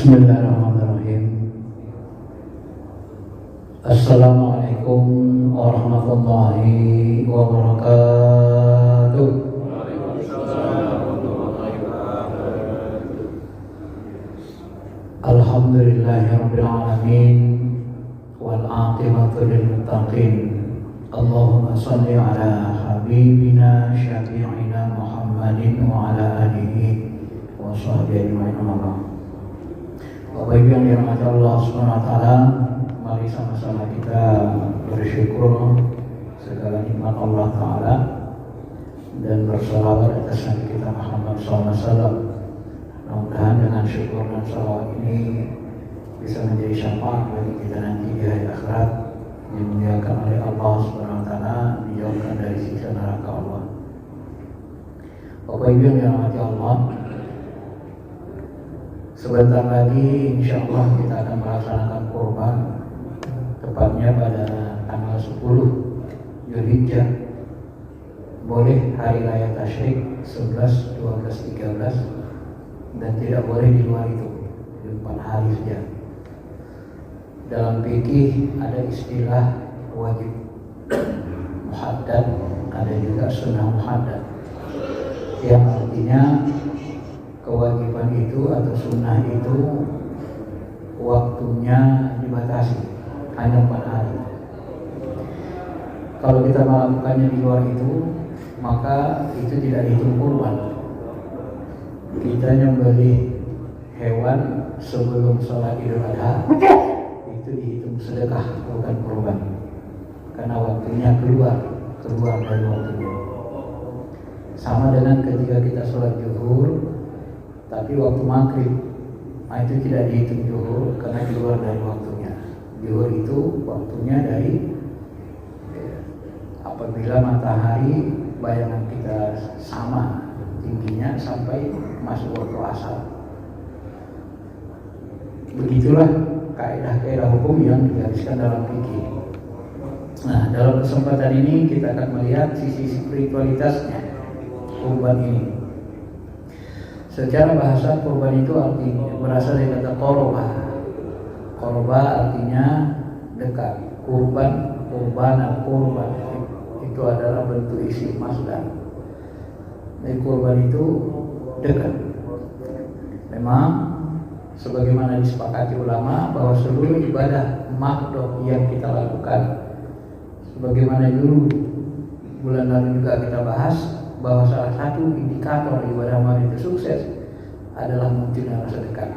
Bismillahirrahmanirrahim. Assalamualaikum warahmatullahi wabarakatuh. Alhamdulillahirabbil alamin wal aqibatu lil muttaqin. Allahumma shalli ala habibina syafi'ina Muhammadin wa ala alihi wa sahbihi ajma'in. Bapak Ibu yang dirahmati Allah Subhanahu wa taala, mari sama-sama kita bersyukur segala nikmat Allah taala dan bersalawat atas Nabi kita Muhammad SAW. Mudah-mudahan dengan syukur dan salawat ini bisa menjadi syafaat bagi kita nanti di hari akhirat, dimuliakan oleh Allah Subhanahu wa taala, dijauhkan dari siksa neraka Allah. Bapak Ibu yang dirahmati Allah, sebentar lagi insya Allah kita akan melaksanakan kurban, tepatnya pada tanggal 10 Zulhijjah. Boleh hari raya tasyrik 11, 12, 13, dan tidak boleh di luar itu, di 4 hari saja. Dalam fikih ada istilah wajib muhaddad, ada juga sunnah muhaddad, yang artinya kewajiban itu atau sunnah itu waktunya dibatasi hanya 4 hari. Kalau kita melakukannya di luar itu, maka itu tidak dihitung kurban. Kita nyembelih hewan sebelum sholat Idul Adha itu dihitung sedekah, bukan kurban, karena waktunya keluar dari waktunya. Sama dengan ketika kita sholat zuhur tapi waktu maghrib, itu tidak dihitung zuhur karena keluar dari waktunya. Zuhur itu waktunya dari apabila matahari bayangan kita sama tingginya sampai masuk waktu asar. Begitulah kaidah-kaidah hukum yang digariskan dalam fikih. Nah, dalam kesempatan ini kita akan melihat sisi spiritualitasnya kurban ini. Secara bahasa kurban itu artinya berasal dari kata qoroba. Qoroba artinya dekat. Kurban, kurban itu adalah bentuk isi masdar. Dari kurban itu dekat. Memang sebagaimana disepakati ulama bahwa seluruh ibadah makhluk yang kita lakukan, sebagaimana dulu bulan lalu juga kita bahas, bahwa salah satu indikator ibadah amal itu sukses adalah munculnya rasa dekat.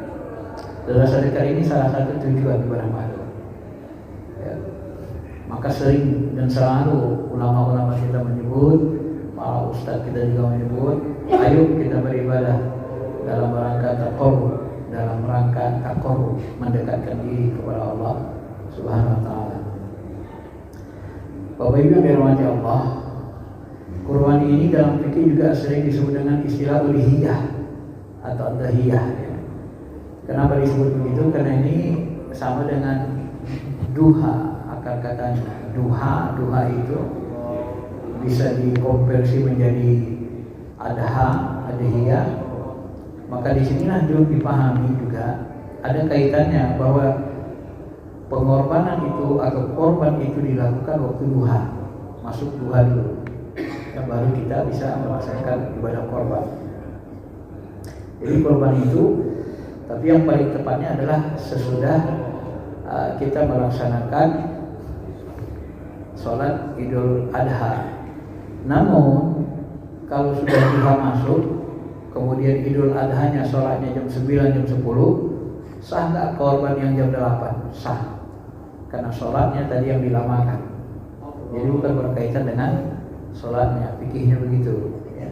Dan rasa dekat ini salah satu tujuan ibadah amal. Ya. Maka sering dan selalu ulama-ulama kita menyebut, para ustadz kita juga menyebut, ayo kita beribadah dalam rangka taqarrub, dalam rangka taqarrub, mendekatkan diri kepada Allah Subhanahu wa taala. Bapak Ibu yang dirahmati Allah, kurban ini dalam fikih juga sering disebut dengan istilah ulhiyah atau adhiyah. Kenapa disebut begitu? Karena ini sama dengan duha, akar katanya. Duha itu bisa dikonversi menjadi adhiyah. Maka disinilah juga dipahami juga ada kaitannya bahwa pengorbanan itu atau korban itu dilakukan waktu duha, masuk duha dulu, baru kita bisa melaksanakan ibadah korban. Jadi korban itu, tapi yang paling tepatnya adalah sesudah kita melaksanakan sholat Idul Adha. Namun kalau sudah duha masuk, kemudian Idul Adhanya sholatnya jam 9, jam 10, sah nggak korban yang jam 8? Sah, karena sholatnya tadi yang dilamakan. Jadi bukan berkaitan dengan sholatnya, fikihnya begitu ya.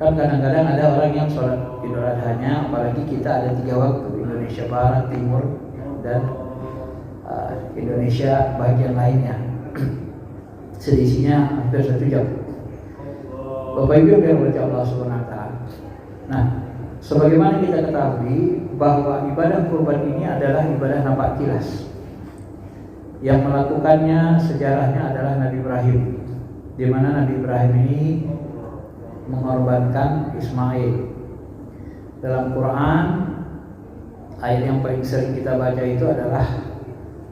Kan kadang-kadang ada orang yang sholat Idul Adhanya, apalagi kita ada 3 waktu, Indonesia Barat, Timur, dan Indonesia bagian lainnya. Selisihnya hampir 1 jam. Bapak Ibu yang dirahmati Allah Subhanahu wa taala. Nah, sebagaimana kita ketahui bahwa ibadah kurban ini adalah ibadah nampak kilas. Yang melakukannya sejarahnya adalah Nabi Ibrahim, di mana Nabi Ibrahim ini mengorbankan Ismail. Dalam Quran ayat yang paling sering kita baca itu adalah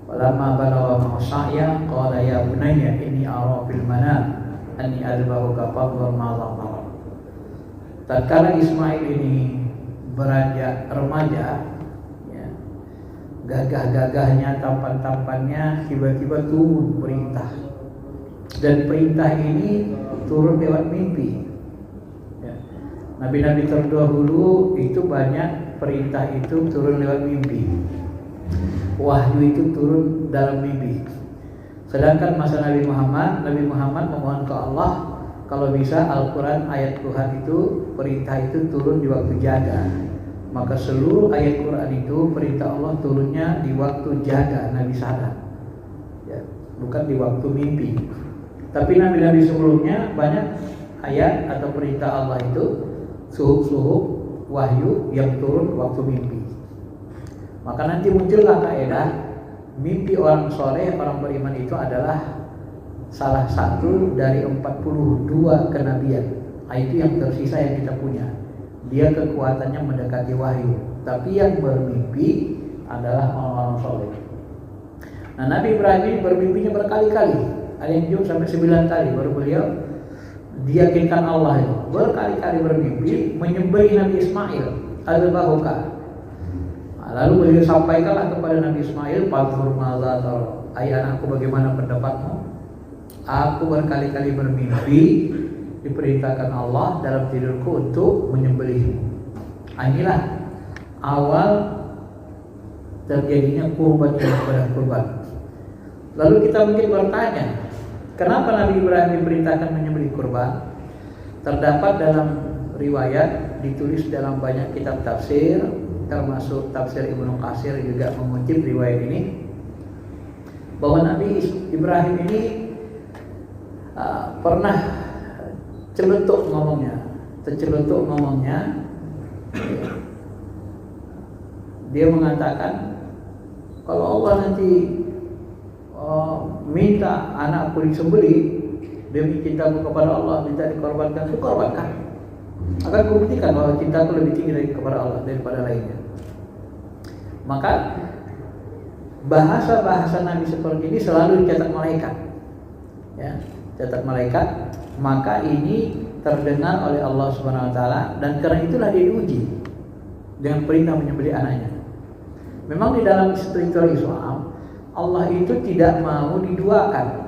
walamma balagha ma'saya qala ya bunayya inni ara fil manam anni adbahuka fanzur madza tara. Tatkala Ismail ini beranjak remaja, ya, gagah-gagahnya, tampan-tampannya, tiba-tiba turun perintah, dan perintah ini turun lewat mimpi. Ya. Nabi-nabi terdahulu itu banyak perintah itu turun lewat mimpi. Wahyu itu turun dalam mimpi. Sedangkan masa Nabi Muhammad memohon ke Allah kalau bisa Al-Quran ayat Tuhan itu perintah itu turun di waktu jaga. Maka seluruh ayat Quran itu perintah Allah turunnya di waktu jaga, Nabi sadar, ya, bukan di waktu mimpi. Tapi nabi-nabi sebelumnya banyak ayat atau perintah Allah itu suhuf-suhuf wahyu yang turun waktu mimpi. Maka nanti muncullah kaidah mimpi orang soleh, orang beriman itu adalah salah satu dari 42 kenabian. Itu yang tersisa yang kita punya. Dia kekuatannya mendekati wahyu. Tapi yang bermimpi adalah orang-orang soleh. Nah, Nabi Ibrahim ini bermimpinya berkali-kali. Ada yang jauh sampai 9 kali baru beliau diyakinkan Allah itu. Berkali-kali bermimpi menyembelih Nabi Ismail al-Bahuka. Lalu beliau sampaikanlah kepada Nabi Ismail, "Fanzur madza tara." "Hai anakku, bagaimana pendapatmu? Aku berkali-kali bermimpi diperintahkan Allah dalam tidurku untuk menyembelihmu." Inilah awal terjadinya kurban daripada kurban. Lalu kita mungkin bertanya, kenapa Nabi Ibrahim diperintahkan menyembelih kurban? Terdapat dalam riwayat, ditulis dalam banyak kitab tafsir, termasuk tafsir Ibnu Katsir juga mengutip riwayat ini, bahwa Nabi Ibrahim ini pernah terceletuk ngomongnya. Dia mengatakan, kalau Allah nanti minta anakku disembelih demi cintaku kepada Allah, minta dikorbankan, aku korbankan. Akan kubuktikan bahwa cintaku lebih tinggi kepada Allah daripada lainnya. Maka bahasa-bahasa Nabi seperti ini selalu dicatat malaikat, ya, catat malaikat. Maka ini terdengar oleh Allah Subhanahu Wa Taala, dan karena itulah dia diuji dengan perintah menyembelih anaknya. Memang di dalam spiritual Islam Allah itu tidak mau diduakan.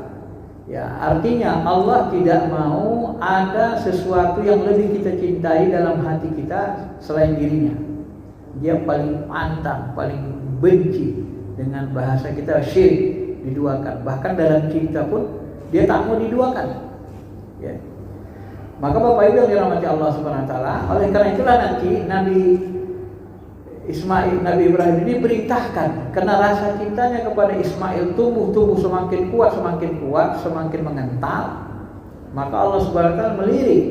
Ya, artinya Allah tidak mau ada sesuatu yang lebih kita cintai dalam hati kita selain dirinya. Dia paling pantang, paling benci dengan bahasa kita syirik, diduakan. Bahkan dalam cinta pun dia tak mau diduakan. Ya. Maka Bapak Ibu yang dirahmati Allah Subhanahu Wa Taala, oleh karena itulah nanti Nabi Nabi Ibrahim ini berintahkan, karena rasa cintanya kepada Ismail tumbuh semakin kuat, semakin mengental. Maka Allah Subhanahu Wa Taala melirik.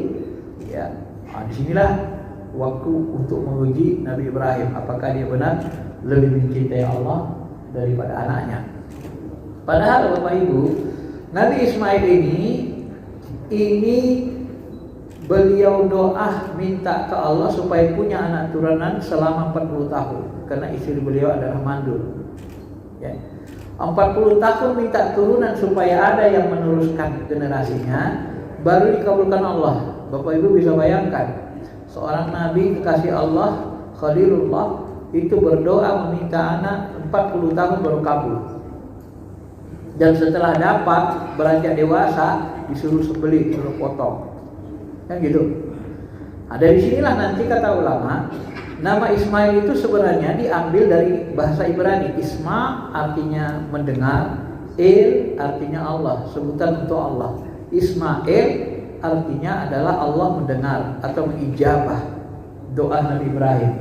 Ya, disinilah waktu untuk menguji Nabi Ibrahim, apakah dia benar lebih mencintai Allah daripada anaknya. Padahal Bapak Ibu, Nabi Ismail ini beliau doa minta ke Allah supaya punya anak turunan selama 40 tahun, karena istri beliau adalah mandul. Ya. 40 tahun minta turunan supaya ada yang meneruskan generasinya, baru dikabulkan Allah. Bapak Ibu bisa bayangkan, seorang nabi kekasih Allah, Khalilullah, itu berdoa meminta anak 40 tahun baru kabul. Dan setelah dapat, beranjak dewasa, disuruh sembelih, disuruh potong. Kan gitu. Nah, dari sinilah nanti kata ulama, nama Ismail itu sebenarnya diambil dari bahasa Ibrani. Isma artinya mendengar, Il artinya Allah, sebutan untuk Allah. Ismail artinya adalah Allah mendengar atau mengijabah doa Nabi Ibrahim.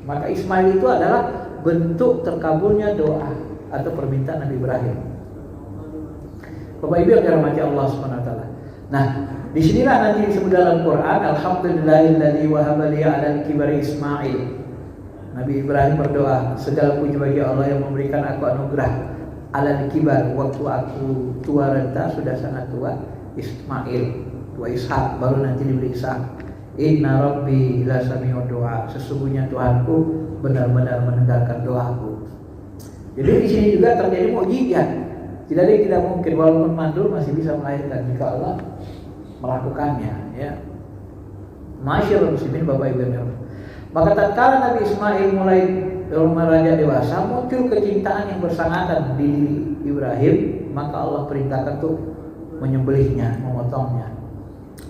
Maka Ismail itu adalah bentuk terkabulnya doa atau permintaan Nabi Ibrahim. Bapak Ibu yang dirahmati Allah Subhanahu Wa Taala. Nah, disinilah nanti disebut dalam Quran, Alhamdulillahilladzi wahaba li 'alal kibari Ismail. Nabi Ibrahim berdoa, segala puji bagi Allah yang memberikan aku anugerah 'alal kibar, waktu aku tua renta, sudah sangat tua, Ismail, tua Ishak, baru nanti diberi Ishak. Inna Rabbi la sami'ud du'a. Sesungguhnya Tuhanku benar-benar mendengarkan doaku. Jadi di sini juga terjadi mukjizat. Tidak ada yang tidak mungkin, walaupun mandul masih bisa melahirkan jika Allah melakukannya, ya. Masyaallah muslimin, Bapak Ibu yang maka tatkala Nabi Ismail mulai beranjak dewasa, muncul kecintaan yang bersangatan di diri Ibrahim, maka Allah perintahkan untuk menyembelihnya, memotongnya.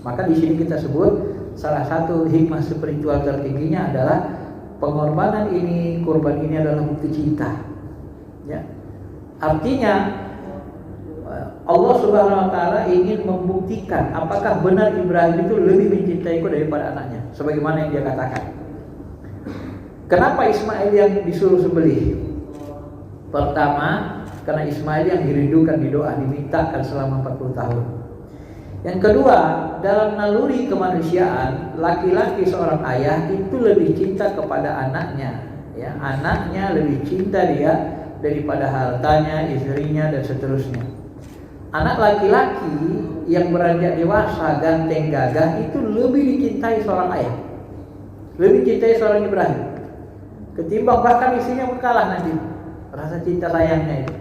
Maka di sini kita sebut salah satu hikmah spiritual tertingginya adalah pengorbanan ini, kurban ini adalah bukti cinta. Ya. Artinya Allah Subhanahu wa taala ingin membuktikan apakah benar Ibrahim itu lebih mencintaiku daripada anaknya, sebagaimana yang dia katakan. Kenapa Ismail yang disuruh sembelih? Pertama, karena Ismail yang dirindukan di doa, dimintakan selama 40 tahun. Yang kedua, dalam naluri kemanusiaan, laki-laki seorang ayah itu lebih cinta kepada anaknya, ya, anaknya lebih cinta dia daripada hartanya, istrinya dan seterusnya. Anak laki-laki yang beranjak dewasa, ganteng, gagah itu lebih dicintai seorang ayah, lebih cintai seorang Ibrahim ketimbang bahkan istrinya kalah nanti rasa cinta sayangnya itu.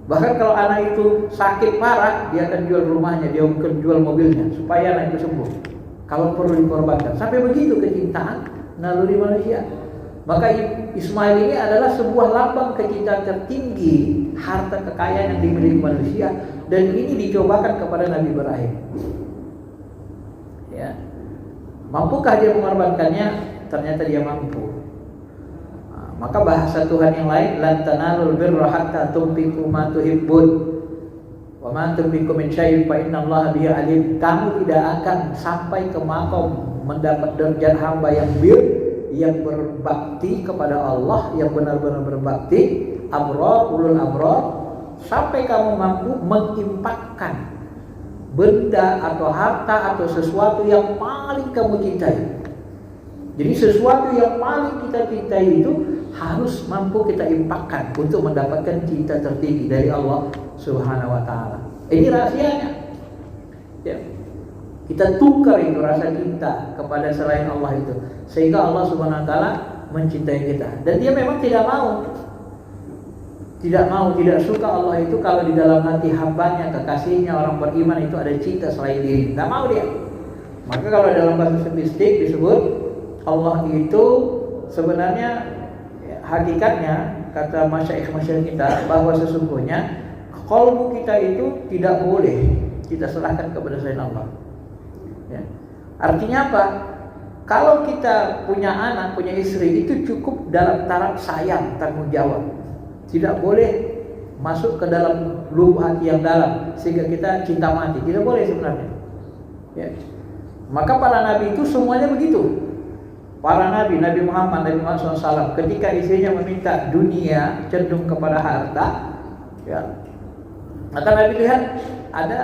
Bahkan kalau anak itu sakit parah, dia akan jual rumahnya, dia akan jual mobilnya supaya anak itu sembuh, kalau perlu dikorbankan. Sampai begitu kecintaan naluri manusia. Maka Ismail ini adalah sebuah lambang kecintaan tertinggi, harta kekayaan yang dimiliki manusia, dan ini dicobakan kepada Nabi Ibrahim. Ya. Mampukah dia mengorbankannya? Ternyata dia mampu. Maka bahasa Tuhan yang lain, lan tanalul birra hatta tunfiqu ma tuhibbun wa ma tunfiqu min syai'in fa innallaha bihi alim. Kamu tidak akan sampai ke maqam mendapat derajat hamba yang yang berbakti kepada Allah, yang benar-benar berbakti, abrar, ulul abrar, sampai kamu mampu menginfakkan benda atau harta atau sesuatu yang paling kamu cintai. Jadi sesuatu yang paling kita cintai itu harus mampu kita infakkan untuk mendapatkan cinta tertinggi dari Allah Subhanahu wa taala. Ini rahasianya. Ya. Kita tukar itu rasa cinta kepada selain Allah itu, sehingga Allah Subhanahu wa taala mencintai kita. Dan dia memang tidak suka Allah itu kalau di dalam hati hambanya, kekasihnya, orang beriman itu ada cinta selain diri. Tidak mau dia. Maka kalau dalam bahasa sofistik disebut Allah itu sebenarnya hakikatnya, kata masyaikh-masyaikh kita, bahwa sesungguhnya qalbu kita itu tidak boleh kita serahkan kepada selain Allah. Ya. Artinya apa? Kalau kita punya anak, punya istri, itu cukup dalam taraf sayang, tanggung jawab. Tidak boleh masuk ke dalam lubuk hati yang dalam sehingga kita cinta mati. Tidak boleh sebenarnya. Ya. Maka para nabi itu semuanya begitu. Para nabi, Nabi Muhammad SAW, ketika istrinya meminta dunia, cenderung kepada harta, ya, maka Nabi lihat ada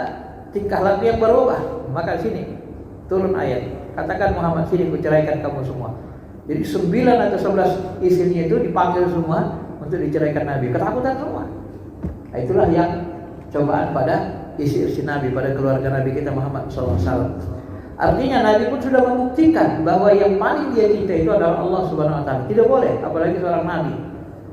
tingkah laku yang berubah. Maka sini turun ayat, katakan Muhammad, sini kuceraikan kamu semua. Jadi 9 atau 11 istrinya itu dipanggil semua untuk diceraikan Nabi. Ketakutan semua. Nah, itulah yang cobaan pada istri-istri Nabi, pada keluarga Nabi kita Muhammad SAW. Artinya Nabi pun sudah membuktikan bahwa yang paling dia cinta itu adalah Allah Subhanahu wa taala. Tidak boleh, apalagi seorang nabi,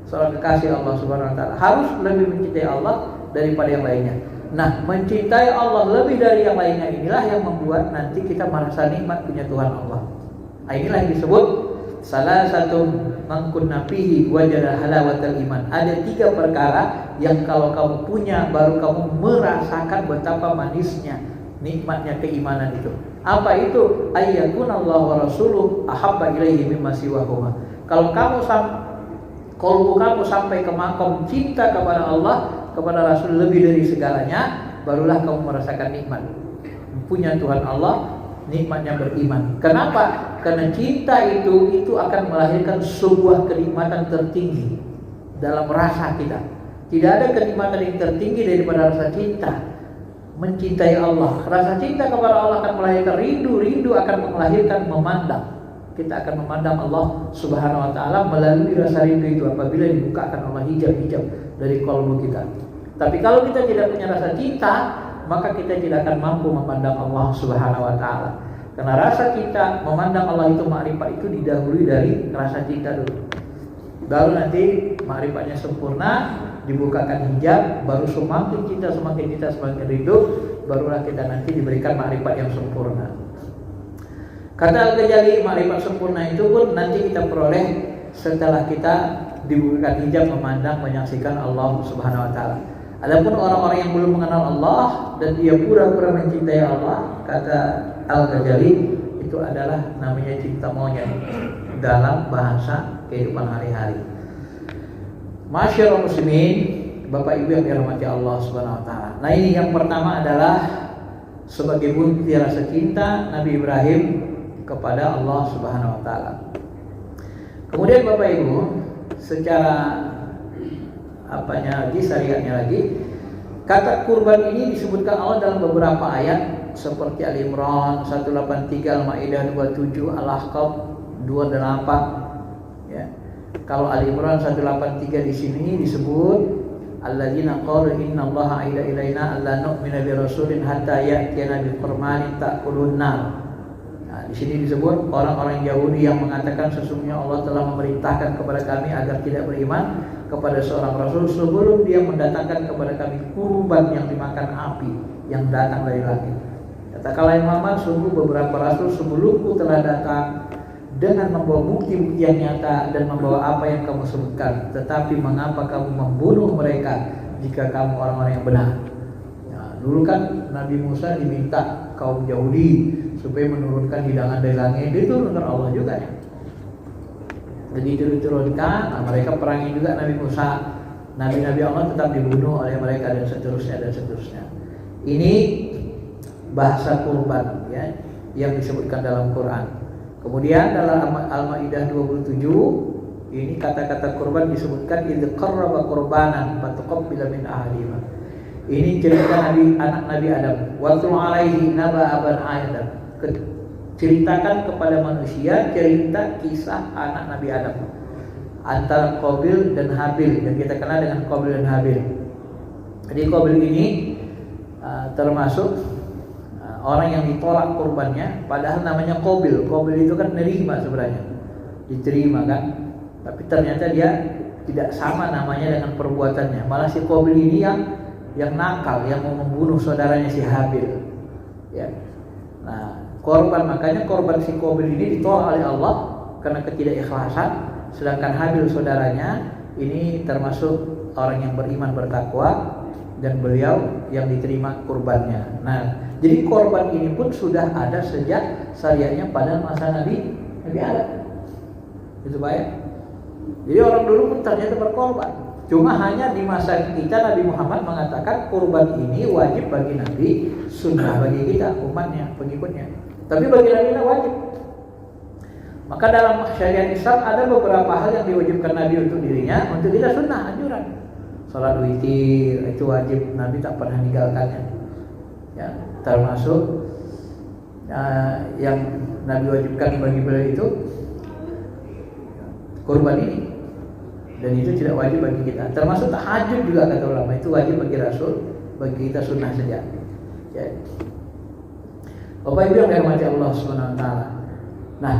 seorang kekasih Allah Subhanahu wa taala, harus lebih mencintai Allah daripada yang lainnya. Nah, mencintai Allah lebih dari yang lainnya inilah yang membuat nanti kita merasa nikmat punya Tuhan Allah. Nah, inilah yang disebut salah satu mangkunna fihi wajada halawatal iman. Ada 3 perkara yang kalau kamu punya baru kamu merasakan betapa manisnya, nikmatnya keimanan itu. Apa itu? Ayyakunallahu wa rasuluhu ahabba ilaihi mimma siwahuma. Kalau kalbu kamu sampai ke makam cinta kepada Allah, kepada Rasul lebih dari segalanya, barulah kamu merasakan nikmat punya Tuhan Allah, nikmatnya beriman. Kenapa? Karena cinta itu akan melahirkan sebuah kenikmatan tertinggi dalam rasa kita. Tidak ada kenikmatan yang tertinggi daripada rasa cinta. Mencintai Allah, rasa cinta kepada Allah akan melahirkan rindu akan melahirkan memandang. Kita akan memandang Allah Subhanahu wa taala melalui rasa rindu itu apabila dibukakan Allah hijab-hijab dari kalbu kita. Tapi kalau kita tidak punya rasa cinta, maka kita tidak akan mampu memandang Allah Subhanahu wa taala. Karena rasa cinta memandang Allah itu ma'rifat itu didahului dari rasa cinta dulu. Baru nanti ma'rifatnya sempurna, dibukakan hijab, baru semakin cinta semakin rindu, barulah kita nanti diberikan ma'rifat yang sempurna. Kata Al-Ghazali, ma'rifat sempurna itu pun nanti kita peroleh setelah kita dibukakan hijab memandang menyaksikan Allah Subhanahu wa taala. Adapun orang-orang yang belum mengenal Allah dan dia pura-pura mencintai Allah, kata Al-Ghazali, itu adalah namanya cinta monyet dalam bahasa kehidupan hari-hari. Masyaallah muslimin, Bapak Ibu yang dirahmati Allah Subhanahu wa taala. Nah, ini yang pertama adalah sebagai bukti rasa cinta Nabi Ibrahim kepada Allah Subhanahu wa taala. Kemudian Bapak Ibu, secara syariatnya lagi, kata kurban ini disebutkan Allah dalam beberapa ayat seperti Al-Imran 183, Al-Maidah 27, Al-Ahqaf 28. Ya. Kalau Ali-Imran 183 di sini disebut alladzina qalu innallaha aida ilaina alla nu'mina bi rasulin hatta ya'tiyana bi qurbanin ta'kulun nar. Nah, di sini disebut orang-orang Yahudi yang mengatakan sesungguhnya Allah telah memerintahkan kepada kami agar tidak beriman kepada seorang rasul sebelum dia mendatangkan kepada kami kurban yang dimakan api yang datang dari langit. Katakanlah Muhammad, sungguh beberapa rasul sebelumku telah datang dengan membawa bukti-bukti yang nyata dan membawa apa yang kamu sebutkan. Tetapi mengapa kamu membunuh mereka jika kamu orang-orang yang benar? Nah, dulu kan Nabi Musa diminta kaum Yahudi supaya menurunkan hidangan dari langit, diturunkan Allah juga ya. Jadi itu diturunkan, nah mereka perangi juga Nabi Musa. Nabi-nabi Allah tetap dibunuh oleh mereka dan seterusnya dan seterusnya. Ini bahasa kurban ya yang disebutkan dalam Quran. Kemudian dalam Al-Maidah 27 ini kata-kata kurban disebutkan idz qarraba qurbanan fatuqabbila min ahadihima. Ini cerita anak Nabi Adam. Wa tu alaihi naba aban Adam. Ceritakan kepada manusia cerita kisah anak Nabi Adam antara Qabil dan Habil yang kita kenal dengan Qabil dan Habil. Jadi Qabil ini termasuk orang yang ditolak kurbannya, padahal namanya Qabil. Qabil itu kan nerima sebenarnya, diterima kan, tapi ternyata dia tidak sama namanya dengan perbuatannya. Malah si Qabil ini yang nakal, yang mau membunuh saudaranya si Habil. Ya. Nah, makanya korban si Qabil ini ditolak oleh Allah karena ketidakikhlasan, sedangkan Habil saudaranya ini termasuk orang yang beriman bertakwa dan beliau yang diterima kurbannya. Nah, jadi korban ini pun sudah ada sejak syariatnya pada masa Nabi Adam. Itu baik. Jadi orang dulu pun ternyata berkorban. Cuma hanya di masa kita Nabi Muhammad mengatakan kurban ini wajib bagi Nabi, sunnah bagi kita umatnya, pengikutnya. Tapi bagi Nabi wajib. Maka dalam syariat Islam ada beberapa hal yang diwajibkan Nabi untuk dirinya, untuk kita sunnah, anjuran. Salat witir itu wajib, Nabi tak pernah meninggalkannya. Ya, termasuk yang Nabi wajibkan bagi beliau itu kurban ini, dan itu tidak wajib bagi kita. Termasuk tahajud juga kata ulama itu wajib bagi Rasul, bagi kita sunnah saja. Ya. Bapak Ibu yang dirahmati Allah Subhanahu wa taala. Nah,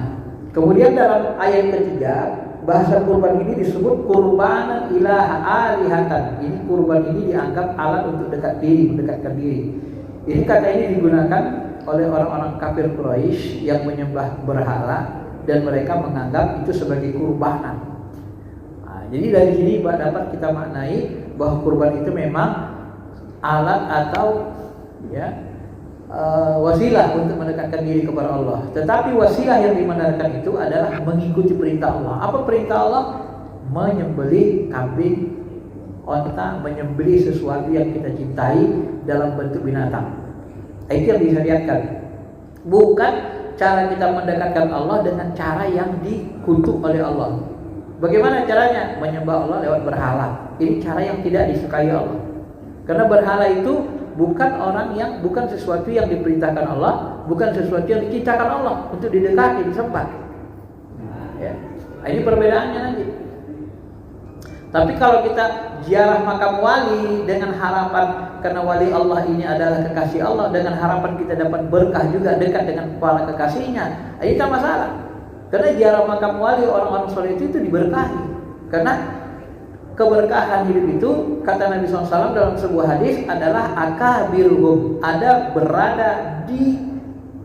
kemudian dalam ayat ketiga bahasa kurban ini disebut kurbanan ilaha alihatan. Ini kurban ini dianggap alat untuk mendekatkan diri. Ini kata ini digunakan oleh orang-orang kafir Quraisy yang menyembah berhala dan mereka menganggap itu sebagai kurbanan. Nah, jadi dari sini dapat kita maknai bahwa kurban itu memang alat atau wasilah untuk mendekatkan diri kepada Allah. Tetapi wasilah yang dimenangkan itu adalah mengikuti perintah Allah. Apa perintah Allah? Menyembelih kambing, onta, menyembelih sesuatu yang kita cintai dalam bentuk binatang. Itu yang disyariatkan. Bukan cara kita mendekatkan Allah dengan cara yang dikutuk oleh Allah. Bagaimana caranya? Menyembah Allah lewat berhala. Ini cara yang tidak disukai Allah. Karena berhala itu bukan sesuatu yang diperintahkan Allah, bukan sesuatu yang diciptakan Allah untuk didekati, disembah. Ya. Ini perbedaannya nanti. Tapi kalau kita ziarah makam wali dengan harapan karena wali Allah ini adalah kekasih Allah, dengan harapan kita dapat berkah juga dekat dengan para kekasihnya, itu tak masalah. Karena ziarah makam wali orang-orang soleh itu diberkahi. Karena keberkahan hidup itu, kata Nabi SAW dalam sebuah hadis, adalah akabirhum, ada berada di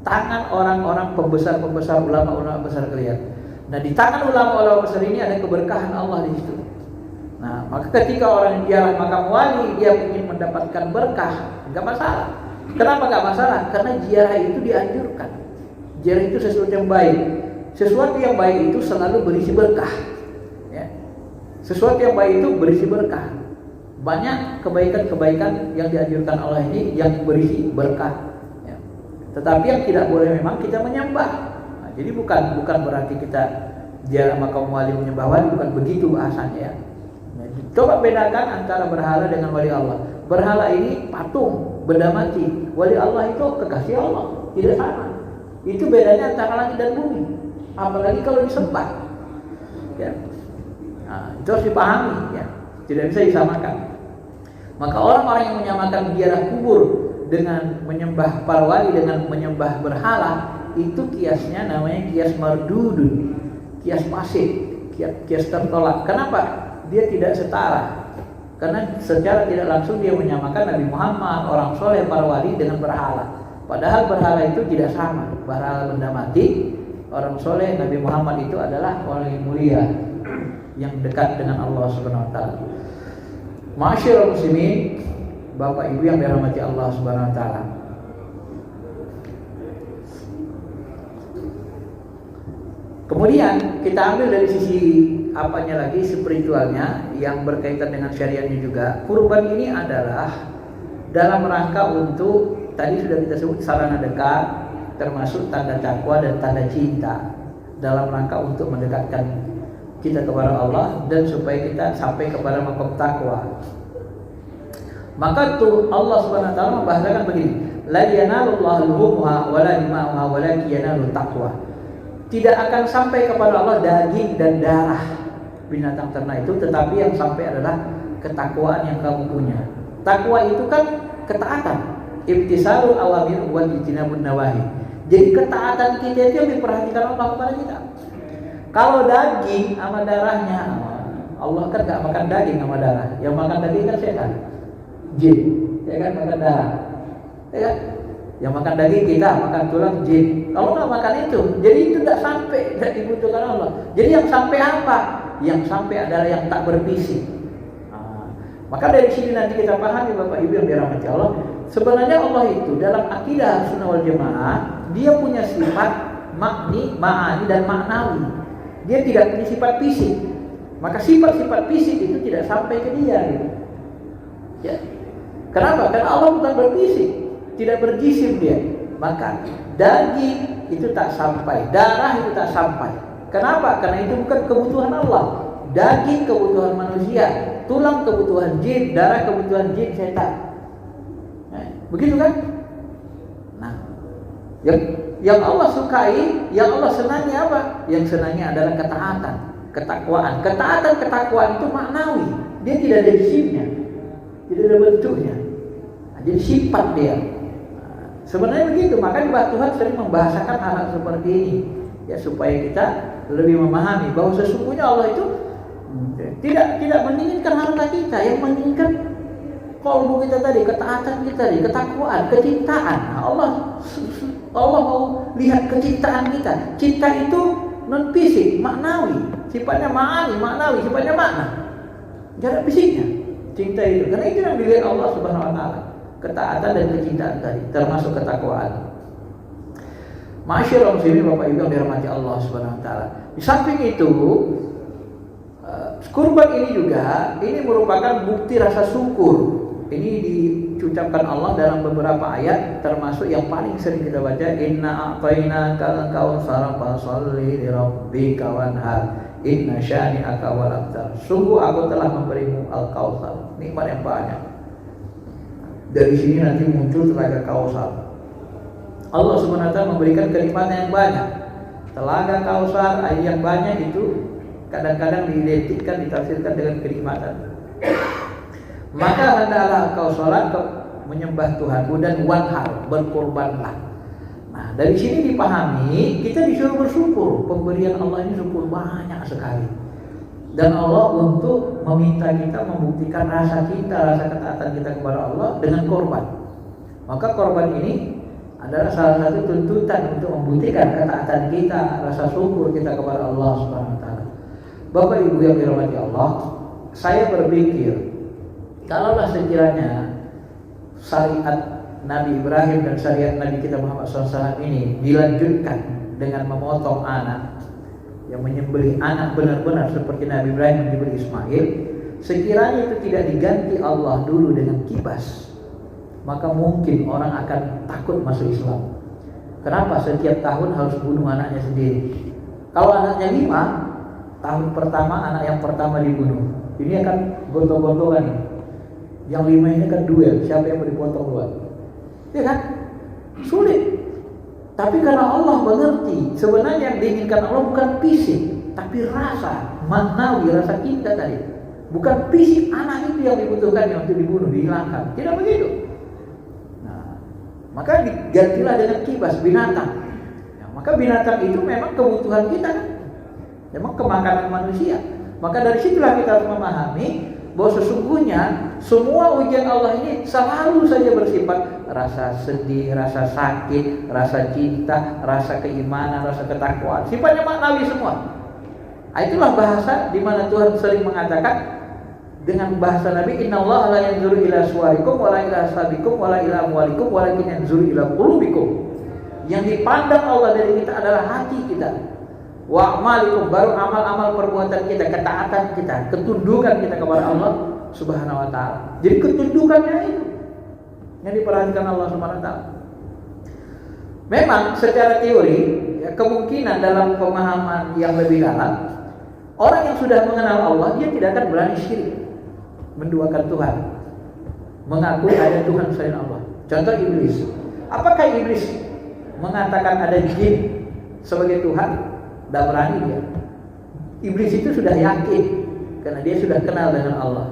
tangan orang-orang pembesar-pembesar, ulama-ulama besar kalian. Nah, di tangan ulama-ulama besar ini ada keberkahan Allah di situ. Nah, maka ketika orang ziarah makam wali, dia ingin mendapatkan berkah, enggak masalah. Kenapa enggak masalah? Karena ziarah itu dianjurkan. Ziarah itu sesuatu yang baik. Sesuatu yang baik itu selalu berisi berkah. Ya. Sesuatu yang baik itu berisi berkah. Banyak kebaikan-kebaikan yang dianjurkan Allah ini yang berisi berkah. Ya. Tetapi yang tidak boleh memang kita menyembah. Nah, jadi bukan berarti kita ziarah makam wali menyembah wali, bukan begitu bahasanya ya. Coba bedakan antara berhala dengan wali Allah. Berhala ini patung, benda mati. Wali Allah itu kekasih Allah, tidak sama. Itu bedanya antara langit dan bumi. Apalagi kalau disembah. Ya. Nah, itu harus dipahami ya. Tidak bisa disamakan. Maka orang-orang yang menyamakan ziarah kubur dengan menyembah para wali, dengan menyembah berhala, itu kiasnya namanya kias mardudun, kias pasif, kias tertolak. Kenapa? Dia tidak setara, karena secara tidak langsung dia menyamakan Nabi Muhammad, orang soleh, para wali dengan berhala. Padahal berhala itu tidak sama. Berhala benda mati, orang soleh, Nabi Muhammad itu adalah orang yang mulia, yang dekat dengan Allah Subhanahu Wa Taala. Ma'asyiral muslimin, bapak ibu yang dirahmati Allah Subhanahu Wa Taala. Kemudian kita ambil dari sisi apanya lagi, spiritualnya yang berkaitan dengan syariatnya juga. Kurban ini adalah dalam rangka untuk, tadi sudah kita sebut, sarana dekat, termasuk tanda takwa dan tanda cinta, dalam rangka untuk mendekatkan kita kepada Allah dan supaya kita sampai kepada maqam takwa. Maka tuh Allah Subhanahu wa taala membahasakan begini, la yanalullahu luhumha wala dima'uha walakin yanalut taqwa. Tidak akan sampai kepada Allah daging dan darah binatang ternak itu, tetapi yang sampai adalah ketakwaan yang kamu punya. Takwa itu kan ketaatan, imtisarul awamir wa ijtinabun nawahi. Jadi ketaatan kita itu yang diperhatikan Allah kepada kita. Kalau daging sama darahnya, Allah kan gak makan daging sama darah. Yang makan daging kan setan, jin, ya kan, makan darah, ya kan? Yang makan daging kita, makan tulang jin. Allah nggak makan itu, jadi itu tidak sampai, tidak dibutuhkan Allah. Jadi yang sampai apa? Yang sampai adalah yang tak berpisik. Maka dari sini nanti kita pahami bapak ibu yang dirahmati Allah. Sebenarnya Allah itu dalam akidah sunnah wal jamaah, dia punya sifat ma'ani dan maknawi. Dia tidak punya sifat fisik. Maka sifat-sifat fisik itu tidak sampai ke dia. Gitu. Ya. Kenapa? Karena Allah bukan berfisik, tidak berjisim dia. Maka daging itu tak sampai, darah itu tak sampai. Kenapa? Karena itu bukan kebutuhan Allah. Daging kebutuhan manusia, tulang kebutuhan jin, darah kebutuhan jin setan. Begitu kan? Nah, yang Allah sukai, yang Allah senangi apa? Yang senangi adalah ketaatan, ketakwaan. Ketakwaan itu maknawi. Dia tidak ada jisimnya, tidak ada bentuknya. Nah, jadi sifat dia. Sebenarnya begitu, makanya Tuhan sering membahasakan hal-hal seperti ini ya, supaya kita lebih memahami bahwa sesungguhnya Allah itu tidak menginginkan harta kita, yang menginginkan kalbu kita tadi, ketaatan kita tadi, ketakwaan, kecintaan. Nah, Allah mau lihat kecintaan kita. Cinta itu non fisik, maknawi, sifatnya maknawi, sifatnya makna. Jangan fisiknya. Cinta itu, karena itu yang dilihat Allah Subhanahu wa taala. Ketaatan dan kecintaan tadi, termasuk ketakwaan. Ma'asyiral muslimin, Bapak Ibu yang dirahmati Allah Subhanahu wa taala. Di samping itu, kurban ini juga merupakan bukti rasa syukur. Ini diucapkan Allah dalam beberapa ayat, termasuk yang paling sering kita baca, inna a'tainakal kautsar fasholli lirabbika wanhar inna syani'aka wal abtar. Sungguh aku telah memberimu al-kautsar, nikmat yang banyak. Dari sini nanti muncul telaga Kausar. Allah Subhanahu wa taala memberikan kenikmatan yang banyak. Telaga Kausar, air yang banyak itu kadang-kadang diidentikan, ditafsirkan dengan kenikmatan. Maka hendaklah engkau sholat, menyembah Tuhanmu, dan wanhar, berkorbanlah. Nah, dari sini dipahami kita disuruh bersyukur. Pemberian Allah ini syukur banyak sekali. Dan Allah untuk meminta kita membuktikan rasa kita, rasa ketaatan kita kepada Allah dengan korban. Maka korban ini adalah salah satu tuntutan untuk membuktikan ketaatan kita, rasa syukur kita kepada Allah Subhanahu wa taala. Bapak Ibu yang dirahmati Allah, saya berpikir kalaulah sekiranya syariat Nabi Ibrahim dan syariat Nabi kita Muhammad SAW ini dilanjutkan dengan memotong anak, yang menyembelih anak benar-benar seperti Nabi Ibrahim menyembelih Ismail, sekiranya itu tidak diganti Allah dulu dengan kibas, maka mungkin orang akan takut masuk Islam. Kenapa setiap tahun harus bunuh anaknya sendiri? Kalau anaknya 5, tahun pertama anak yang pertama dibunuh, ini akan gontok-gontokan nih. Yang 5 ini kan duel, siapa yang mau dipotong duluan? Ya kan? Sulit. Tapi karena Allah mengerti, sebenarnya yang diinginkan Allah bukan fisik, tapi rasa, maknawi, rasa cinta tadi. Bukan fisik anak itu yang dibutuhkan untuk dibunuh, dihilangkan. Tidak begitu. Nah, maka digantilah dengan kibas, binatang. Nah, maka binatang itu memang kebutuhan kita kan? Memang kemakanan manusia. Maka dari situlah kita harus memahami bahwa sesungguhnya semua ujian Allah ini selalu saja bersifat rasa sedih, rasa sakit, rasa cinta, rasa keimanan, rasa ketakwaan. Sifatnya maknawi semua. Itulah bahasa di mana Tuhan sering mengatakan dengan bahasa Nabi, innallaha la yanzuru ila suwarikum wala ila asabikum wala ila amwalikum walakin yanzuru ila qulubikum. Yang dipandang Allah dari kita adalah hati kita. Wa amalikum, baru amal-amal perbuatan kita, ketaatan kita, ketundukan kita kepada Allah Subhanahu wa taala. Jadi ketundukannya itu yang diperhatikan Allah Subhanahu wa taala. Memang secara teori ya, kemungkinan dalam pemahaman yang lebih dalam, orang yang sudah mengenal Allah dia tidak akan berani syirik, menduakan Tuhan, mengakui ada Tuhan selain Allah. Contoh iblis. Apakah iblis mengatakan ada jin sebagai Tuhan? Tidak berani dia. Iblis itu sudah yakin karena dia sudah kenal dengan Allah.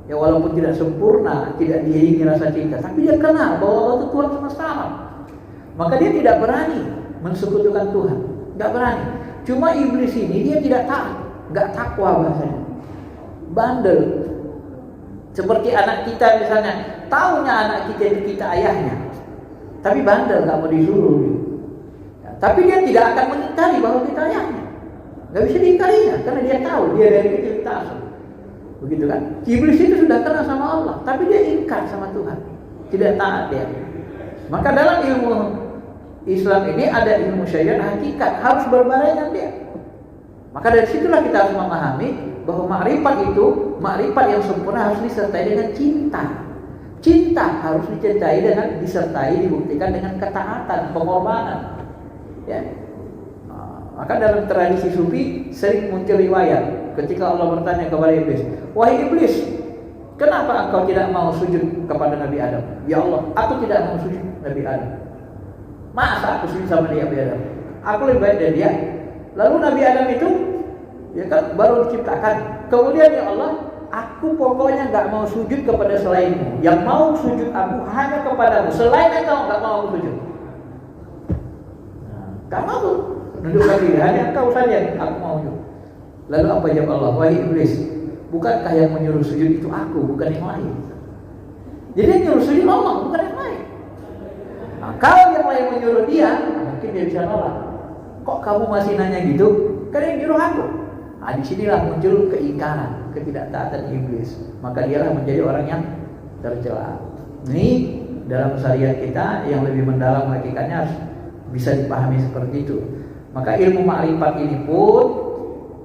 Ya walaupun tidak sempurna, tidak diiringi rasa cinta, tapi dia kenal bahwa Allah itu Tuhan semesta alam. Maka dia tidak berani mensekutukan Tuhan. Tidak berani. Cuma iblis ini dia tidak taat, nggak takwa bahasanya. Bandel. Seperti anak kita misalnya, tahunya anak kita itu kita ayahnya, tapi bandel, nggak mau disuruh. Tapi dia tidak akan mengingkari bahwa kita ayahnya. Gak bisa diingkarinya karena dia tahu dia dari kecil kita asal. Begitu kan? Iblis itu sudah kenal sama Allah, tapi dia ingkar sama Tuhan. Tidak taat dia. Maka dalam ilmu Islam ini ada ilmu syariat hakikat, harus berbarengan dia. Maka dari situlah kita harus memahami bahwa makrifat itu, makrifat yang sempurna harus disertai dengan cinta. Cinta harus disertai, dibuktikan dengan ketaatan, pengorbanan. Ya. Maka dalam tradisi sufi sering muncul riwayat ketika Allah bertanya kepada iblis, wahai iblis, kenapa engkau tidak mau sujud kepada Nabi Adam? Ya Allah, aku tidak mau sujud Nabi Adam. Masa aku sujud sama Nabi Adam? Aku lebih baik dari dia. Lalu Nabi Adam itu ya kan baru diciptakan. Kemudian ya Allah, aku pokoknya nggak mau sujud kepada selainmu. Yang mau sujud aku hanya kepadamu. Selain engkau nggak mau aku sujud. Gak mau nundukkan diri, hanya engkau saja aku mau. Lalu apa jawab Allah? Wahai iblis, bukankah yang menyuruh sujud itu aku, bukan yang lain? Jadi yang menyuruh sujud Allah, bukan yang lain. Nah, kalau yang lain menyuruh dia, mungkin dia bisa nolak. Kok kamu masih nanya gitu? Kan yang nyuruh aku. Nah, disinilah muncul keingkaran, ketidaktaatan iblis. Maka dialah menjadi orang yang tercela. Ini dalam syariat kita yang lebih mendalam hakikatnya harus bisa dipahami seperti itu. Maka ilmu makrifat ini pun,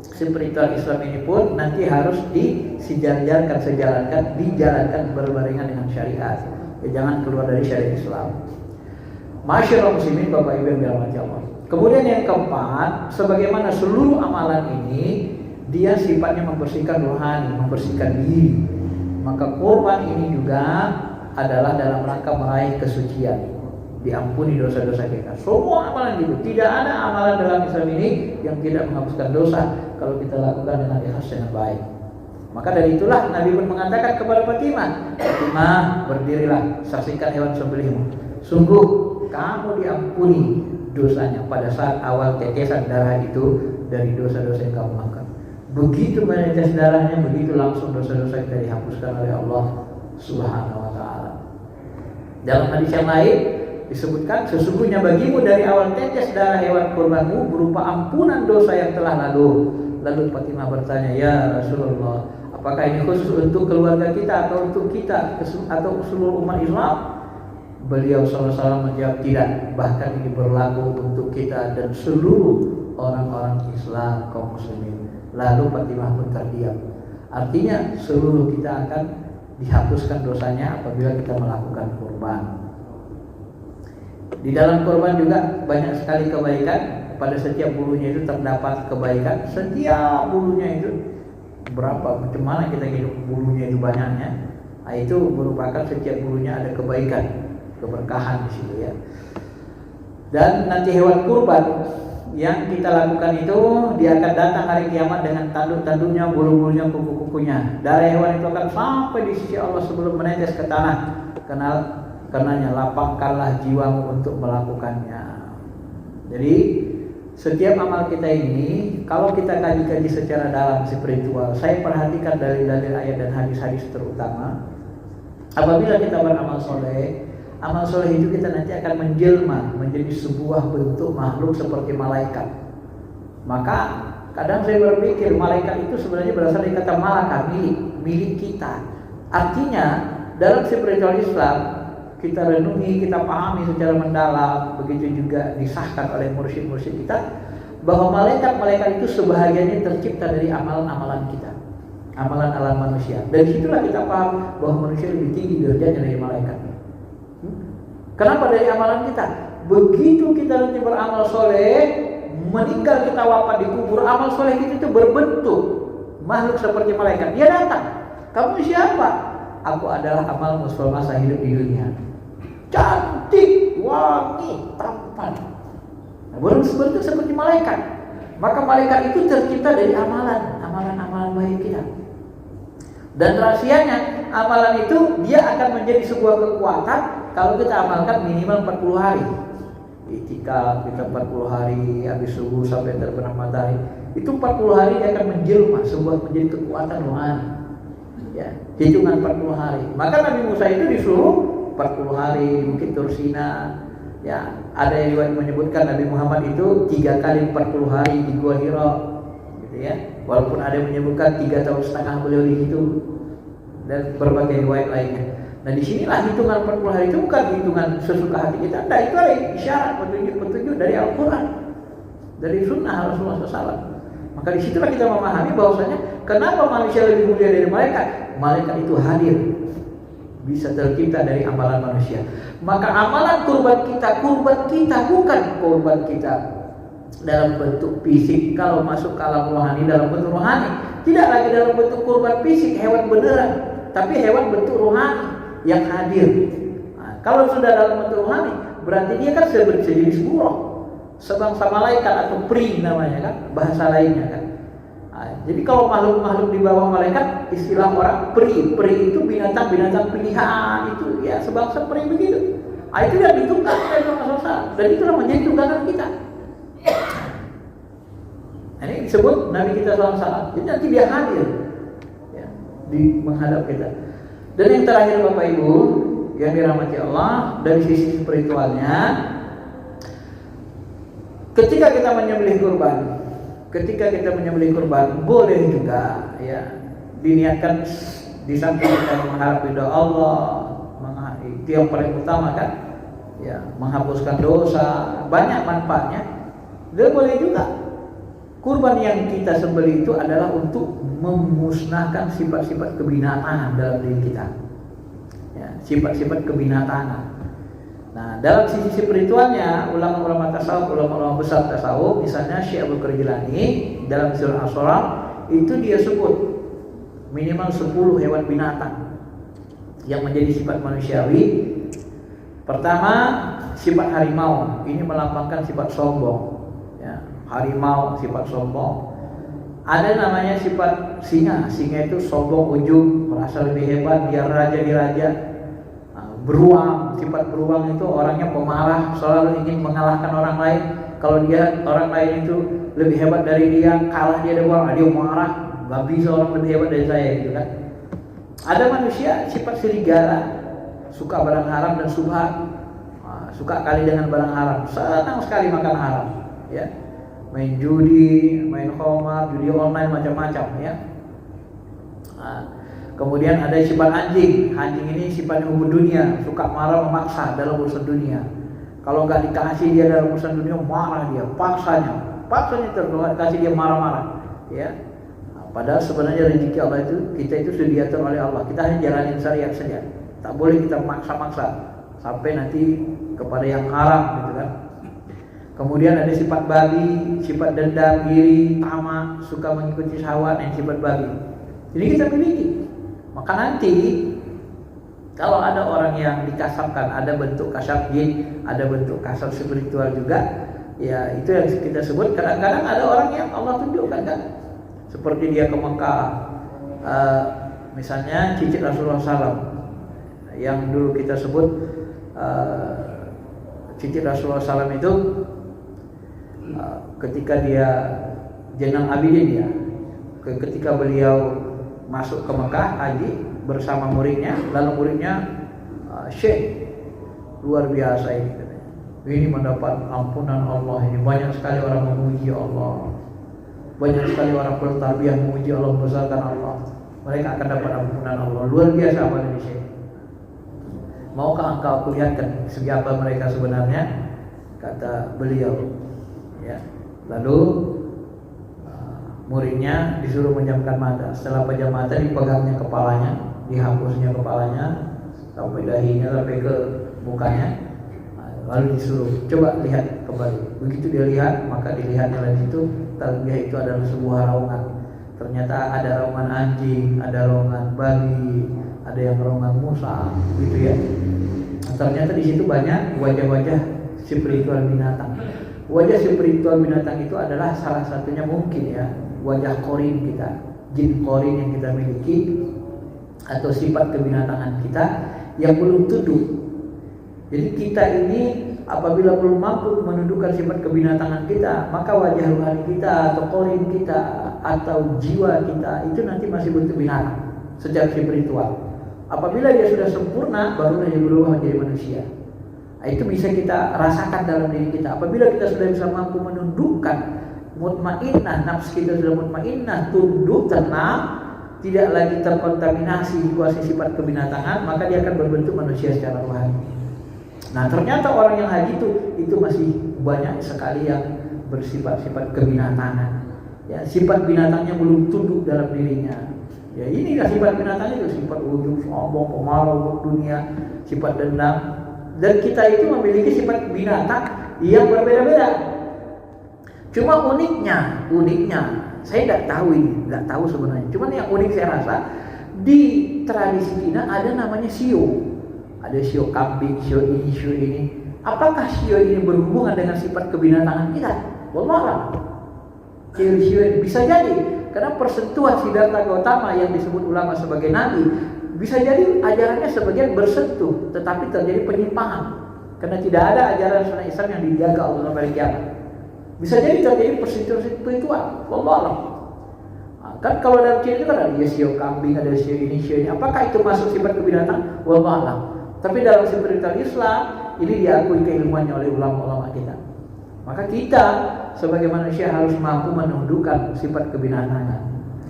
spiritual Islam ini pun nanti harus dijalankan berbarengan dengan syariat. Ya, jangan keluar dari syariat Islam. Masyaallah muslimin, Bapak Ibu yang dirahmati Allah. Kemudian yang keempat, sebagaimana seluruh amalan ini dia sifatnya membersihkan rohani, membersihkan diri. Maka kurban ini juga adalah dalam rangka meraih kesucian. diampuni dosa-dosa kita. Semua amalan gitu. Tidak ada amalan dalam Islam ini yang tidak menghapuskan dosa kalau kita lakukan dengan ikhlas dan baik. Maka dari itulah Nabi pun mengatakan kepada Fatimah, Fatimah, berdirilah, saksikan hewan sembelihmu. Sungguh kamu diampuni dosanya pada saat awal tetesan darah itu dari dosa-dosa yang kamu lakukan. Begitu menetes darahnya, begitu langsung dosa-dosa kita dihapuskan oleh Allah Subhanahu wa ta'ala. Dalam hadis yang lain disebutkan, sesungguhnya bagimu dari awal tetes darah hewan kurbanmu berupa ampunan dosa yang telah lalu. Lalu Fatimah bertanya, ya Rasulullah, apakah ini khusus untuk keluarga kita atau untuk kita atau seluruh umat Islam? Beliau SAW menjawab, tidak, bahkan ini berlaku untuk kita dan seluruh orang-orang Islam kaum muslimin. Lalu Fatimah pun terdiam. Artinya seluruh kita akan dihapuskan dosanya apabila kita melakukan kurban. Di dalam kurban juga banyak sekali kebaikan. Pada setiap bulunya itu terdapat kebaikan. Setiap bulunya itu berapa, macam mana kita hidup bulunya itu banyaknya. Nah, itu merupakan setiap bulunya ada kebaikan, keberkahan di situ ya. Dan nanti hewan kurban yang kita lakukan itu, dia akan datang hari kiamat dengan tanduk-tanduknya, bulu-bulunya, kuku-kukunya. Darah hewan itu akan sampai di sisi Allah sebelum menetes ke tanah. Karenanya lapangkanlah jiwamu untuk melakukannya. Jadi setiap amal kita ini, kalau kita kaji-kaji secara dalam spiritual, saya perhatikan dalil-dalil ayat dan hadis-hadis terutama. Apabila kita beramal soleh, amal soleh itu kita nanti akan menjelma menjadi sebuah bentuk makhluk seperti malaikat. Maka kadang saya berpikir malaikat itu sebenarnya berasal dari kata malaka, milik kita. Artinya dalam spiritual Islam kita renungi, kita pahami secara mendalam, begitu juga disahkan oleh mursyid-mursyid kita, bahwa malaikat-malaikat itu sebahagiannya tercipta dari amalan-amalan kita, amalan-amalan manusia. Dan disitulah kita paham bahwa manusia lebih tinggi derajatnya dari malaikat. Kenapa dari amalan kita? Begitu kita nanti beramal soleh, meninggal kita wafat di kubur, amal soleh kita itu berbentuk makhluk seperti malaikat. Dia datang, kamu siapa? Aku adalah amal muslim masa hidup di dunia. Cantik, wangi, tampan. Nah, berbentuk seperti malaikat. Maka malaikat itu tercipta dari amalan-amalan baik kita. Dan rahasianya, amalan itu dia akan menjadi sebuah kekuatan kalau kita amalkan minimal 40 hari. Itikaf kita 40 hari, habis subuh sampai terbenam matahari. Itu 40 hari dia akan menjelma menjadi kekuatan rohani. Ya, hitungan 40 hari. Maka Nabi Musa itu disuruh 40 hari di Bukit Tursina. Ya, ada yang menyebutkan Nabi Muhammad itu 3 kali 40 hari di Gua Hira, gitu ya. Walaupun ada yang menyebutkan 3,5 tahun beliau di situ dan berbagai riwayat lainnya. Nah, disinilah hitungan 40 hari itu bukan hitungan sesuka hati kita. Nah, itu ada isyarat, petunjuk dari Al-Quran, dari Sunnah Rasulullah SAW. Maka disitulah kita memahami bahwasanya kenapa manusia lebih mulia dari malaikat. Malaikat itu hadir, bisa tercipta dari amalan manusia. Maka amalan kurban kita bukan kurban kita dalam bentuk fisik. Kalau masuk ke alam rohani dalam bentuk rohani, tidak lagi dalam bentuk kurban fisik hewan beneran, tapi hewan bentuk rohani yang hadir. Nah, kalau sudah dalam bentuk rohani, berarti dia kan sejenis burung, sebangsa malaikat atau pri namanya kan, bahasa lainnya kan. Nah, jadi kalau makhluk-makhluk di bawah malaikat, istilah orang pri itu binatang-binatang pilihan itu ya sebangsa pri begitu. Nah, itu yang ditunggang oleh Rasulullah, dan itulah menjadi tunggangan kita. Nah, ini disebut Nabi kita SAW. Jadi nanti dia hadir ya, di menghadap kita. Dan yang terakhir Bapak Ibu yang dirahmati Allah, dari sisi spiritualnya, ketika kita menyembelih kurban, boleh juga ya diniatkan di samping kita mengharap ridha Allah, itu yang paling utama kan, ya menghapuskan dosa, banyak manfaatnya. Dan boleh juga kurban yang kita sembelih itu adalah untuk memusnahkan sifat-sifat kebinatangan dalam diri kita, ya, sifat-sifat kebinatangan. Nah, dalam sisi spiritualnya, ulama-ulama tasawuf, ulama-ulama besar tasawuf, misalnya Syekh Abdul Qadir Jilani dalam Surah Asy-Syura itu dia sebut minimal 10 hewan binatang yang menjadi sifat manusiawi. Pertama, sifat harimau ini melambangkan sifat sombong. Ya, harimau sifat sombong. Ada namanya sifat singa. Singa itu sombong, ujub, merasa lebih hebat, dia raja di raja. Beruang, sifat beruang itu orangnya pemarah, selalu ingin mengalahkan orang lain. Kalau dia orang lain itu lebih hebat dari dia, kalah dia doang, dia marah, gak bisa orang lebih hebat dari saya gitu kan. Ada manusia sifat serigala, suka barang haram dan subhat, suka kali dengan barang haram, senang sekali makan haram, ya. Main judi, main khamar, judi online macam-macam, ya. Kemudian ada sifat anjing. Anjing ini sifatnya ubud dunia, suka marah memaksa dalam urusan dunia. Kalau nggak dikasih dia dalam urusan dunia, marah dia, paksanya terus kasih dia marah-marah, ya. Padahal sebenarnya rezeki Allah itu kita itu sudah diatur oleh Allah. Kita hanya jalanin syariat saja. Tak boleh kita maksa-maksa sampai nanti kepada yang haram, gitu kan. Kemudian ada sifat babi, sifat dendam, iri, tamak, suka mengikuti syahwat, dan sifat babi. Jadi kita miliki. Maka nanti kalau ada orang yang dikasapkan, ada bentuk kasap jin, ada bentuk kasap spiritual juga, ya itu yang kita sebut. Kadang-kadang ada orang yang Allah tunjukkan kan, seperti dia ke Mekah, misalnya cicit Rasulullah SAW, yang dulu kita sebut cicit Rasulullah SAW itu ketika dia Zainal Abidin, ya, ketika beliau masuk ke Mekah haji bersama muridnya, lalu muridnya Syekh luar biasa ini mendapat ampunan Allah, ini banyak sekali orang memuji Allah, banyak sekali orang bertarbiyah memuji Allah, membesarkan Allah, mereka akan dapat ampunan Allah, luar biasa apa ini Syekh. Maukah engkau kulihatkan siapa mereka sebenarnya? Kata beliau, ya. Lalu muridnya disuruh menjamkan mata. Setelah pejam mata, dipegangnya kepalanya, dihapusnya kepalanya sampai dahinya, sampai ke mukanya. Lalu disuruh coba lihat kembali. Begitu dia lihat, maka dilihatnya lagi itu talbiyah itu adalah sebuah raungan. Ternyata ada raungan anjing, ada raungan babi, ada yang raungan musa, gitu ya. Ternyata di situ banyak wajah-wajah spiritual binatang. Wajah spiritual binatang itu adalah salah satunya mungkin, ya, wajah korin kita, jin korin yang kita miliki, atau sifat kebinatangan kita yang belum tunduk. Jadi kita ini apabila belum mampu menundukkan sifat kebinatangan kita, maka wajah rohani kita atau korin kita atau jiwa kita itu nanti masih bentuk binatang secara spiritual. Apabila dia sudah sempurna, baru dia berubah menjadi manusia. Nah, itu bisa kita rasakan dalam diri kita. Apabila kita sudah bisa mampu menundukkan mutmainnah, nafsu kita sudah mutmainnah, tunduk, tenang, tidak lagi terkontaminasi dikuasai sifat kebinatangan, maka dia akan berbentuk manusia secara rohani. Nah, ternyata orang yang haji itu masih banyak sekali yang bersifat-sifat kebinatangan. Ya, sifat binatangnya belum tunduk dalam dirinya. Ya, inilah sifat binatang itu, sifat ujub, sombong, pemarah, dunia, sifat dendam. Dan kita itu memiliki sifat binatang yang berbeda-beda. Cuma uniknya, saya tidak tahu sebenarnya. Cuma yang unik saya rasa di tradisi Cina ada namanya sio. Ada sio kambing, sio ini. Apakah sio ini berhubungan dengan sifat kebinatangan kita? Wallah, sio ini bisa jadi karena persentuhan Siddhartha Gautama yang disebut ulama sebagai nabi, bisa jadi ajarannya sebagian bersentuh, tetapi terjadi penyimpangan karena tidak ada ajaran sunnah Islam yang dijaga Allah sampai kiamat. Bisa jadi terjadi persentuhan spiritual. Wallah. Kan kalau dalam Cina itu kan ada sio kambing, ada sio ini. Apakah itu masuk sifat kebinatang? Wallah. Tapi dalam spiritual Islam ini diakui keilmuannya oleh ulama-ulama kita. Maka kita sebagai manusia harus mampu menundukkan sifat kebinatangan.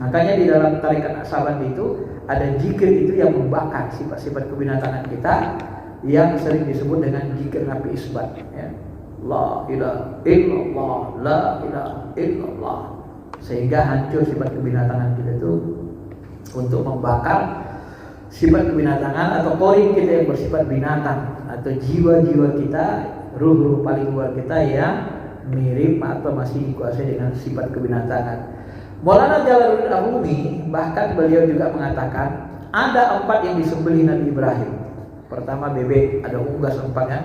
Makanya di dalam tarikat Naqsabandi itu ada zikir itu yang membakar sifat-sifat kebinatangan kita yang sering disebut dengan zikir nafi isbat, ya. La ilaha illallah, la ilaha illallah, sehingga hancur sifat kebinatangan kita itu untuk membakar sifat kebinatangan atau korin kita yang bersifat binatang atau jiwa-jiwa kita, ruh-ruh paling luar kita yang mirip atau masih dikuasai dengan sifat kebinatangan. Maulana Jalaluddin Arumi bahkan beliau juga mengatakan ada 4 yang disembelih Nabi Ibrahim. Pertama bebek, ada unggas 4 ya.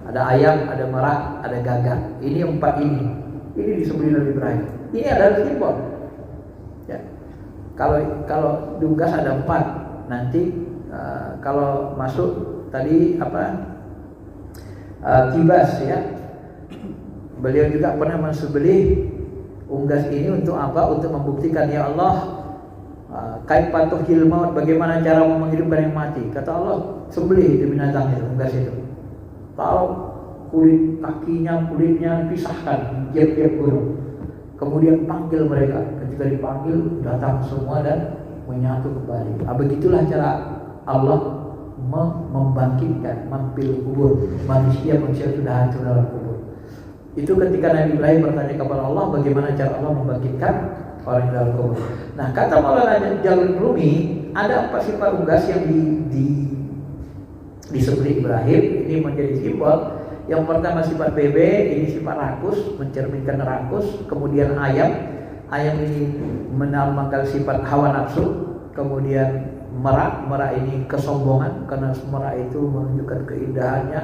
Ada ayam, ada merak, ada gagak. Ini 4 ini. Ini disembelih Nabi Ibrahim. Ini adalah simbol. Ya. Kalau diunggas ada 4. Nanti kalau masuk tadi kibas ya. Beliau juga pernah mensembelih unggas ini untuk apa? Untuk membuktikan, ya Allah, kaifatu hilmaut, bagaimana cara menghidupkan yang mati. Kata Allah, sembelih di binatang itu, unggas itu. Tahu kulit kakinya, kulitnya pisahkan, tiap-tiap gunung. Kemudian panggil mereka. Ketika dipanggil, datang semua dan menyatu kembali. Begitulah cara Allah membangkitkan, mampir kubur. Manusia sudah hancur dalam kubur. Itu ketika Nabi Ibrahim bertanya kepada Allah, bagaimana cara Allah membangkitkan orang dalam kubur. Nah, kata Maulana Jalul Rumi, ada 4 sifat unggas yang disebut Ibrahim. Ini menjadi simbol. Yang pertama sifat bebe, ini sifat rakus, mencerminkan rakus. Kemudian ayam ini menambahkan sifat hawa nafsu. Kemudian merak ini kesombongan, karena merak itu menunjukkan keindahannya,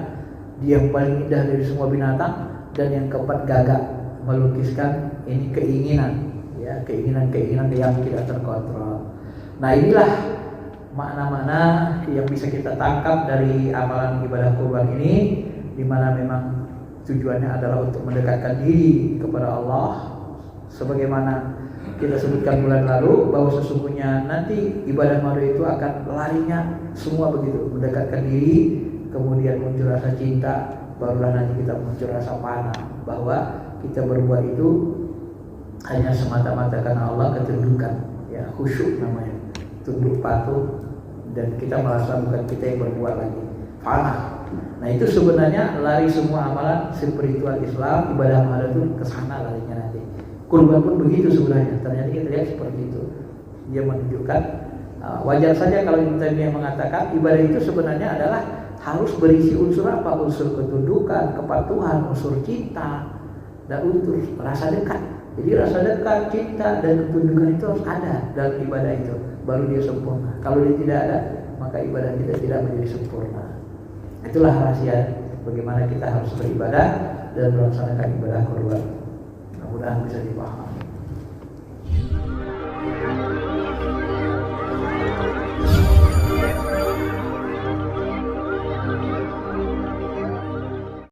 dia yang paling indah dari semua binatang. Dan yang keempat gagak, melukiskan ini keinginan, ya, keinginan yang tidak terkontrol. Nah, inilah makna-makna yang bisa kita tangkap dari amalan ibadah kurban ini, di mana memang tujuannya adalah untuk mendekatkan diri kepada Allah, sebagaimana kita sebutkan bulan lalu bahwa sesungguhnya nanti ibadah madu itu akan larinya semua begitu, mendekatkan diri, kemudian muncul rasa cinta, barulah nanti kita muncul rasa panah, bahwa kita berbuat itu hanya semata-mata karena Allah, ketundukan, ya, khusyuk namanya, tunduk patuh, dan kita merasa bukan kita yang berbuat lagi, panah. Nah, itu sebenarnya lari semua amalan spiritual Islam, ibadah amalan itu kesana larinya nanti. Kurban pun begitu sebenarnya. Ternyata kita lihat seperti itu. Dia menunjukkan wajar saja kalau Ibnu Taimiyah mengatakan ibadah itu sebenarnya adalah harus berisi unsur apa? Unsur ketundukan, kepatuhan, unsur cinta, dan unsur rasa dekat. Jadi rasa dekat, cinta, dan ketundukan itu harus ada dalam ibadah itu, baru dia sempurna. Kalau dia tidak ada, maka ibadah kita tidak menjadi sempurna. Itulah rahasia bagaimana kita harus beribadah dan melaksanakan ibadah kurban. Mudah-mudahan bisa dipahami.